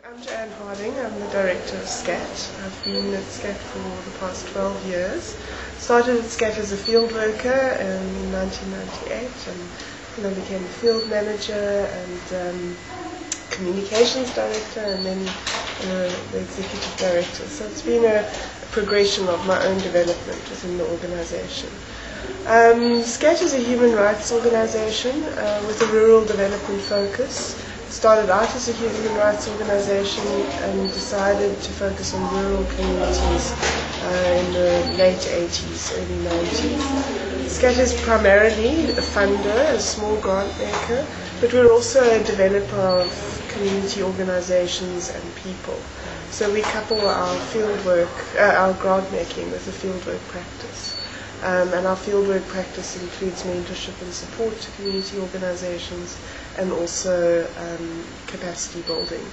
I'm Joanne Harding. I'm the director of SCAT. I've been at SCAT for the past 12 years. Started at SCAT as a field worker in 1998 and became a field manager and communications director and then the executive director. So it's been a progression of my own development within the organisation. SCAT is a human rights organisation with a rural development focus. Started out as a human rights organisation and decided to focus on rural communities in the late 80s, early 90s. SCAT is primarily a funder, a small grant maker, but we're also a developer of community organisations and people. So we couple our fieldwork, our grant making with a fieldwork practice. And our fieldwork practice includes mentorship and support to community organisations and also capacity building.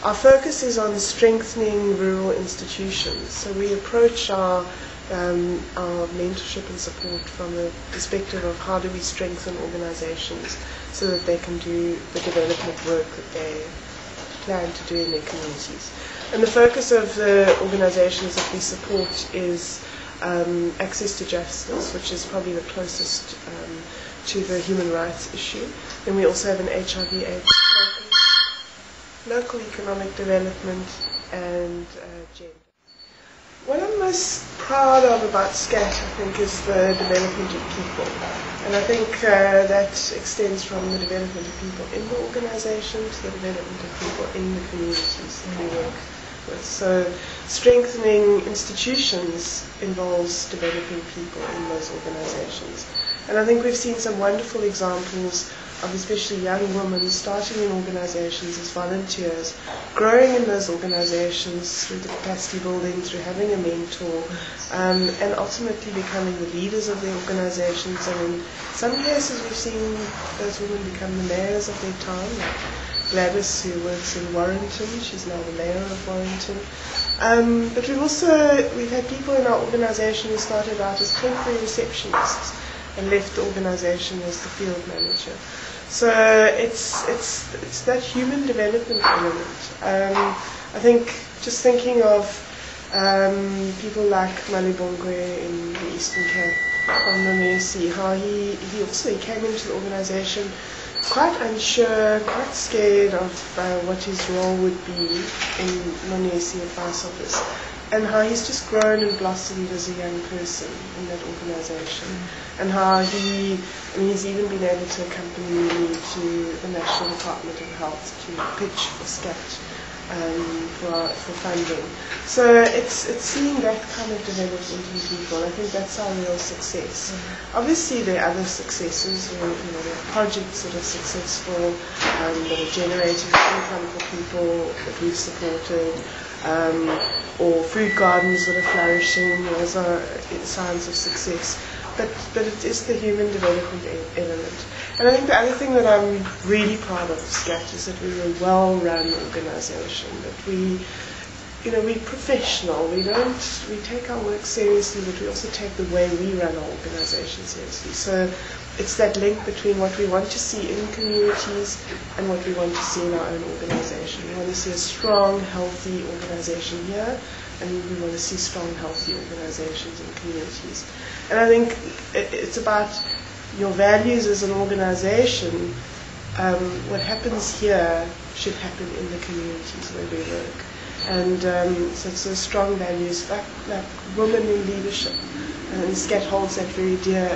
Our focus is on strengthening rural institutions. So we approach our mentorship and support from a perspective of how do we strengthen organisations so that they can do the development work that they plan to do in their communities. And the focus of the organisations that we support is access to justice, which is probably the closest to the human rights issue. Then we also have an HIV/AIDS focus, local economic development, and gender. What I'm most proud of about SCAT, I think, is the development of people. And I think that extends from the development of people in the organisation to the development of people in the communities that we work with. So strengthening institutions involves developing people in those organisations. And I think we've seen some wonderful examples of especially young women starting in organisations as volunteers, growing in those organisations through the capacity building, through having a mentor, and ultimately becoming the leaders of the organisations. And in some cases we've seen those women become the mayors of their town, like Gladys, who works in Warrington. She's now the mayor of Warrington. But we've had people in our organisation who started out as temporary receptionists and left the organisation as the field manager. So it's that human development element. I think just thinking of people like Malibongwe in the Eastern Cape, from Nonesi, how he came into the organisation quite unsure, quite scared of what his role would be in Nonesi Advice Office, and how he's just grown and blossomed as a young person in that organisation, and how he's even been able to accompany me to the National Department of Health to pitch for SCAT for funding. So it's seeing that kind of development in people. I think that's our real success. Obviously there are other successes, there are projects that are successful, that are generating income for people that we've supported, or food gardens that are flourishing. Those are signs of success. But it is the human development element. And I think the other thing that I'm really proud of SCAT is that we're a well-run organisation, that we're professional. We take our work seriously, but we also take the way we run our organisation seriously. So it's that link between what we want to see in communities and what we want to see in our own organisation. We want to see a strong, healthy organisation here, and we want to see strong, healthy organisations in communities. And I think it's about your values as an organisation. What happens here should happen in the communities where we work. And so it's those strong values, like women in leadership. And SCAT holds that very dear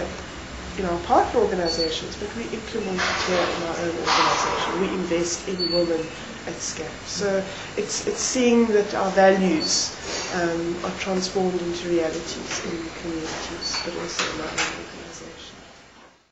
in our partner organisations, but we implement it here in our own organisation. We invest in women at SCAT. So it's seeing that our values are transformed into realities in communities, but also in our own organisation.